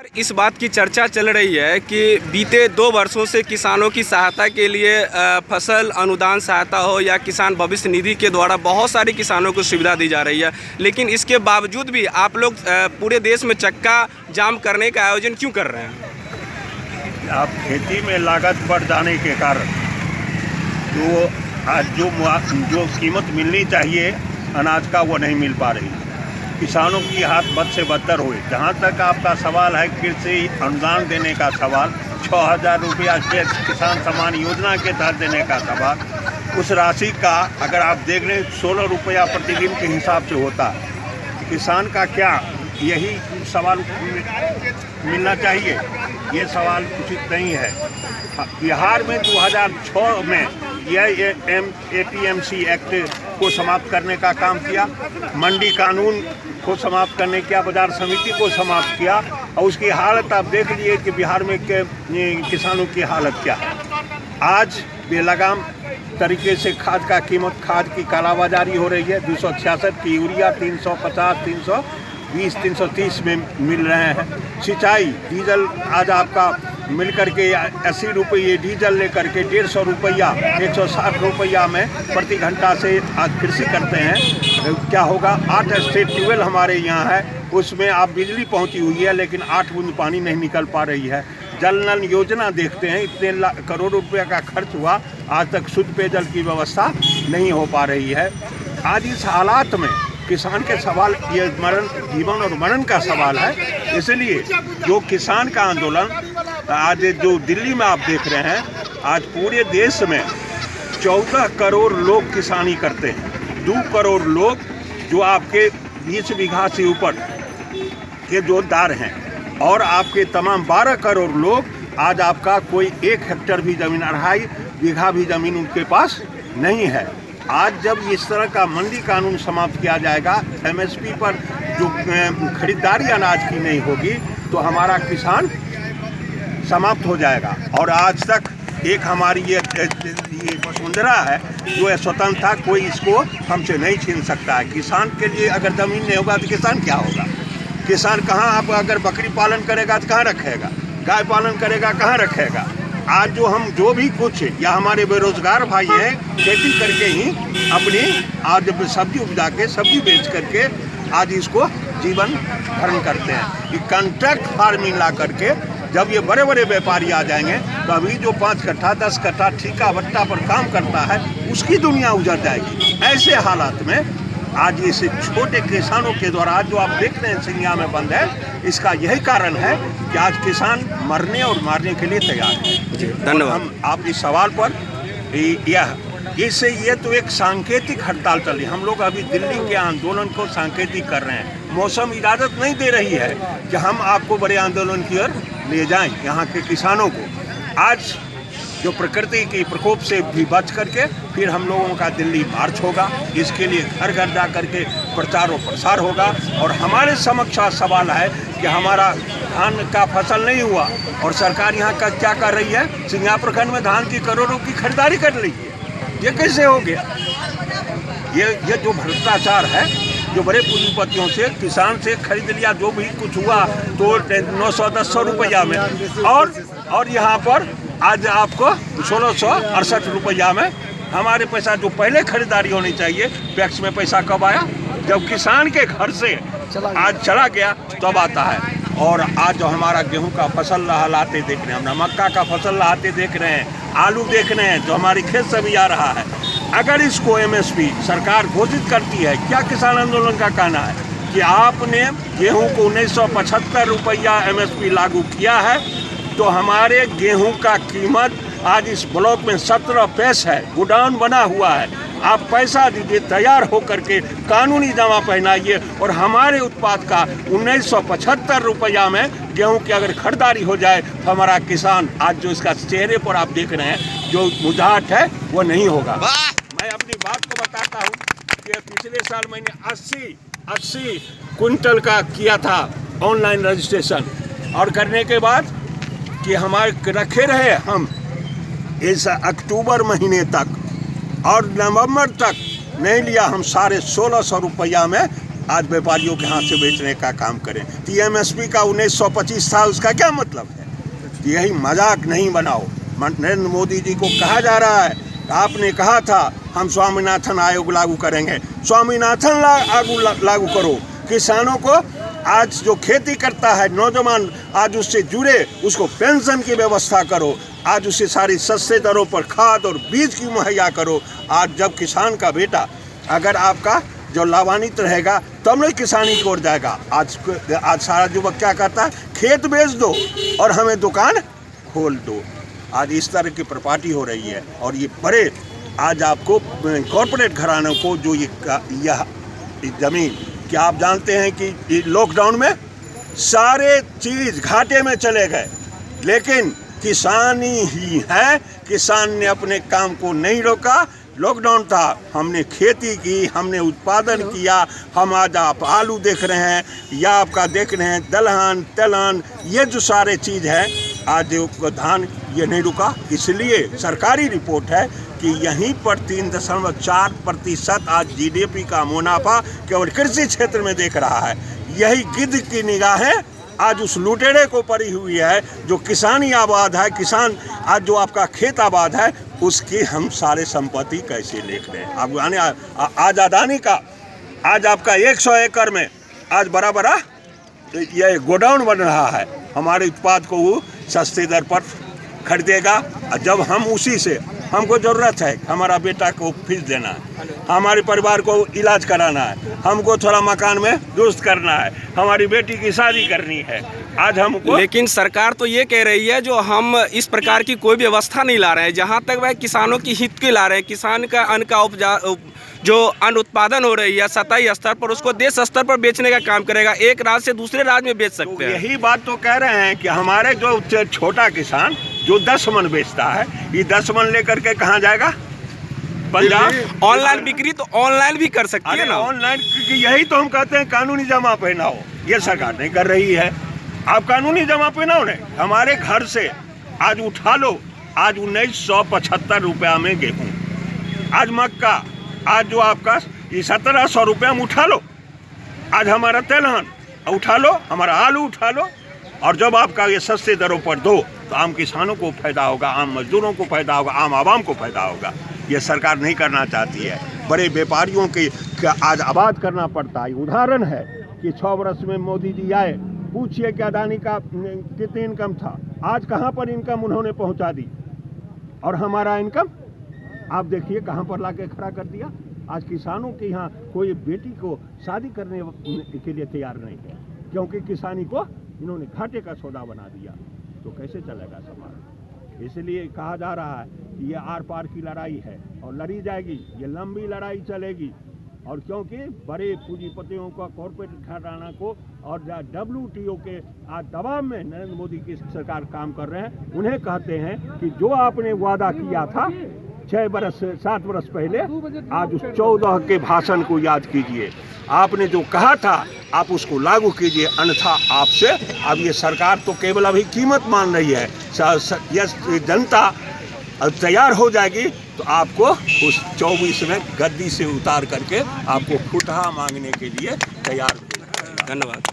इस बात की चर्चा चल रही है कि बीते 2 वर्षों से किसानों की सहायता के लिए फसल अनुदान सहायता हो या किसान भविष्य निधि के द्वारा बहुत सारे किसानों को सुविधा दी जा रही है, लेकिन इसके बावजूद भी आप लोग पूरे देश में चक्का जाम करने का आयोजन क्यों कर रहे हैं? आप खेती में लागत बढ़ जाने के कारण जो आज जो कीमत मिलनी चाहिए अनाज का वो नहीं मिल पा रही। किसानों की हाथ बद से बदतर हुए। जहाँ तक आपका सवाल है कृषि अनुदान देने का सवाल, 6,000 रुपया किसान सम्मान योजना के तहत देने का सवाल, उस राशि का अगर आप देख लें 16 रुपया प्रतिदिन के हिसाब से होता है। किसान का क्या यही सवाल मिलना चाहिए? ये सवाल उचित नहीं है। बिहार में 2006 में यह APMC एक्ट को समाप्त करने का काम किया, मंडी कानून को समाप्त करने किया, बाजार समिति को समाप्त किया, और उसकी हालत आप देख लिए कि बिहार में किसानों की हालत क्या है। आज बेलगाम तरीके से खाद की कालाबाजारी हो रही है। 266 की यूरिया 350, 320, 330 में मिल रहे हैं। सिंचाई डीजल आज आपका मिल करके 80 रुपये डीजल लेकर के 150 रुपया 160 रुपया में प्रति घंटा से आज कृषि करते हैं। क्या होगा? 8 स्टेट ट्यूबवेल हमारे यहाँ है, उसमें आप बिजली पहुँची हुई है लेकिन 8 बूंद पानी नहीं निकल पा रही है। जल नल योजना देखते हैं, इतने करोड़ रुपये का खर्च हुआ, आज तक शुद्ध पेयजल की व्यवस्था नहीं हो पा रही है। आज इस हालात में किसान के सवाल ये जीवन और मरण का सवाल है। इसलिए जो किसान का आंदोलन आज जो दिल्ली में आप देख रहे हैं, आज पूरे देश में 14 करोड़ लोग किसानी करते हैं। 2 करोड़ लोग जो आपके 20 बीघा से ऊपर के जोतदार हैं, और आपके तमाम 12 करोड़ लोग आज आपका कोई 1 हेक्टेयर भी ज़मीन, 2.5 बीघा भी ज़मीन उनके पास नहीं है। आज जब इस तरह का मंडी कानून समाप्त किया जाएगा, MSP पर जो खरीदारी अनाज की नहीं होगी, तो हमारा किसान समाप्त हो जाएगा। और आज तक एक हमारी ये वसुंधरा है जो स्वतंत्र था, कोई इसको हमसे नहीं छीन सकता है। किसान के लिए अगर ज़मीन नहीं होगा तो किसान क्या होगा? किसान कहाँ, आप अगर बकरी पालन करेगा तो कहाँ रखेगा? गाय पालन करेगा कहाँ रखेगा? आज जो भी कुछ या हमारे बेरोजगार भाई हैं, खेती करके ही अपनी आज सब्जी उपजा के सब्जी बेच करके आज इसको जीवन धारण करते हैं। ये कॉन्ट्रैक्ट फार्मिंग ला करके जब ये बड़े बड़े व्यापारी आ जाएंगे तो अभी जो 5 कट्ठा 10 कट्ठा ठीका भट्टा पर काम करता है उसकी दुनिया उजड़ जाएगी। ऐसे हालात में आज इस छोटे किसानों के द्वारा आज जो आप देख रहे हैं सिंगिया में बंद है, इसका यही कारण है कि आज किसान मरने और मारने के लिए तैयार है। धन्यवाद। हम आप इस सवाल पर ये तो एक सांकेतिक हड़ताल चल रही है। हम लोग अभी दिल्ली के आंदोलन को सांकेतिक कर रहे हैं। मौसम इजाज़त नहीं दे रही है कि हम आपको बड़े आंदोलन की ओर ले जाएं यहाँ के किसानों को। आज जो प्रकृति के प्रकोप से भी बच करके फिर हम लोगों का दिल्ली मार्च होगा। इसके लिए घर घर जा करके प्रचार और प्रसार होगा। और हमारे समक्ष सवाल है कि हमारा धान का फसल नहीं हुआ और सरकार यहाँ का क्या कर रही है? सिंघिया प्रखंड में धान की करोड़ों की खरीदारी कर रही है। ये कैसे हो गया? ये जो भ्रष्टाचार है, जो बड़े पूंजीपतियों से किसान से खरीद लिया, जो भी कुछ हुआ तो 900-1000 रुपया में, और यहाँ पर आज आपको 1668 रुपया में हमारे पैसा जो पहले खरीदारी होनी चाहिए, पैक्स में पैसा कब आया? जब किसान के घर से आज चला गया तब आता है। और आज जो हमारा गेहूं का फसल लहलाते देख रहे हैं, हम मक्का का फसल लहाते देख रहे हैं, आलू देख रहे हैं जो हमारी खेत से भी आ रहा है। अगर इसको MSP सरकार घोषित करती है, क्या किसान आंदोलन का कहना है कि आपने गेहूं को 1975 रुपया MSP लागू किया है, तो हमारे गेहूं का कीमत आज इस ब्लॉक में 17 पैसे है, गोडाउन बना हुआ है। आप पैसा दीजिए, तैयार होकर के कानूनी जमा पहनाइए, और हमारे उत्पाद का 1975 रुपया में गेहूं की अगर खरीदारी हो जाए तो हमारा किसान आज जो इसका चेहरे पर आप देख रहे हैं जो मुझाहट है वो नहीं होगा। मैं अपनी बात को बताता हूँ कि पिछले साल मैंने 80 कुंटल का किया था ऑनलाइन रजिस्ट्रेशन, और करने के बाद कि हमारे रखे रहे हम इस अक्टूबर महीने तक और नवंबर तक नहीं लिया, हम 1650 रुपया में आज व्यापारियों के हाथ से बेचने का काम करें। तो एमएसपी का 1925 था, उसका क्या मतलब है? तो यही मजाक नहीं बनाओ। नरेंद्र मोदी जी को कहा जा रहा है, आपने कहा था हम स्वामीनाथन आयोग लागू करेंगे, स्वामीनाथन लागू करो। किसानों को आज जो खेती करता है नौजवान, आज उससे जुड़े, उसको पेंशन की व्यवस्था करो, आज उसे सारी सस्ते दरों पर खाद और बीज की मुहैया करो। आज जब किसान का बेटा अगर आपका जो लाभान्वित रहेगा तब नहीं किसानी की ओर जाएगा। आज सारा युवक क्या करता है, खेत बेच दो और हमें दुकान खोल दो। आज इस तरह की प्रॉपर्टी हो रही है। और ये बड़े आज आपको कॉरपोरेट घरानों को जो यह ज़मीन, क्या आप जानते हैं कि लॉकडाउन में सारे चीज़ घाटे में चले गए, लेकिन किसानी ही है। किसान ने अपने काम को नहीं रोका। लॉकडाउन था, हमने खेती की, हमने उत्पादन किया। हम आज आप आलू देख रहे हैं या आपका देख रहे हैं दलहन तेलहन, ये जो सारे चीज़ है, आज धान ये नहीं रुका। इसलिए सरकारी रिपोर्ट है कि यहीं पर 3.4% आज जीडीपी का मुनाफा केवल कृषि क्षेत्र में देख रहा है। यही गिद्ध की निगाहें आज उस लुटेरे को पड़ी हुई है जो किसानी आबाद है। किसान आज जो आपका खेत आबाद है, उसकी हम सारे संपत्ति कैसे देख रहे हैं। अब आज अदानी का आज आपका 100 एकड़ में आज बड़ा बड़ा ये गोडाउन बन रहा है। हमारे उत्पाद को वो सस्ते दर पर खरीदेगा। जब हम उसी से, हमको ज़रूरत है हमारा बेटा को फीस देना है, हमारे परिवार को इलाज कराना है, हमको थोड़ा मकान में दुरुस्त करना है, हमारी बेटी की शादी करनी है, आज हमको। लेकिन सरकार तो ये कह रही है जो हम इस प्रकार की कोई व्यवस्था नहीं ला रहे हैं, जहाँ तक वह किसानों की हित के ला रहे हैं। किसान का अन्न का जो अन्न उत्पादन हो रही है सतही स्तर पर, उसको देश स्तर पर बेचने का काम करेगा। एक राज्य से दूसरे राज्य में बेच सकते हैं। यही बात तो कह रहे हैं कि हमारे जो छोटा किसान जो 10 मन बेचता है, ये 10 मन लेकर के कहाँ जाएगा? पंजाब। ऑनलाइन बिक्री तो ऑनलाइन भी कर सकती है ना। ऑनलाइन, यही तो हम कहते हैं कानूनी जमा पहनाओ। ये सरकार नहीं कर रही है। आप कानूनी जमा पहनाओ नहीं, हमारे घर से आज उठा लो। आज 1975 रुपया में गेहूँ, आज मक्का, आज जो आपका ये 1700 रुपया में उठा लो। आज हमारा तेलहन उठा लो, हमारा आलू उठा लो। और जब आपका ये सस्ते दरों पर दो तो आम किसानों को फायदा होगा, आम मजदूरों को फायदा होगा, आम आवाम को फायदा होगा। ये सरकार नहीं करना चाहती है। बड़े व्यापारियों के आज आबाद करना पड़ता है। उदाहरण है कि 6 वर्ष में मोदी जी आए, पूछिए कि अदानी का कितनी इनकम था, आज कहाँ पर इनकम उन्होंने पहुँचा दी। और हमारा इनकम आप देखिए कहाँ पर लाके खड़ा कर दिया। आज किसानों के यहाँ कोई बेटी को शादी करने के लिए तैयार नहीं है, क्योंकि किसानी को इन्होंने घाटे का सौदा बना दिया। तो कैसे चलेगा समाज? इसलिए कहा जा रहा है कि ये आर पार की लड़ाई है और लड़ी जाएगी, ये लंबी लड़ाई चलेगी। और क्योंकि बड़े पूंजीपतियों का, कॉर्पोरेट घराना को और WTO के आज दबाव में नरेंद्र मोदी की सरकार काम कर रहे हैं। उन्हें कहते हैं कि जो आपने वादा किया था 7 वर्ष पहले, आज उस 14 के भाषण को याद कीजिए। आपने जो कहा था आप उसको लागू कीजिए, अन्यथा आपसे अब ये सरकार तो केवल अभी कीमत मान रही है। यह जनता तैयार हो जाएगी तो आपको उस 24 में गद्दी से उतार करके आपको फुटहा मांगने के लिए तैयार। धन्यवाद।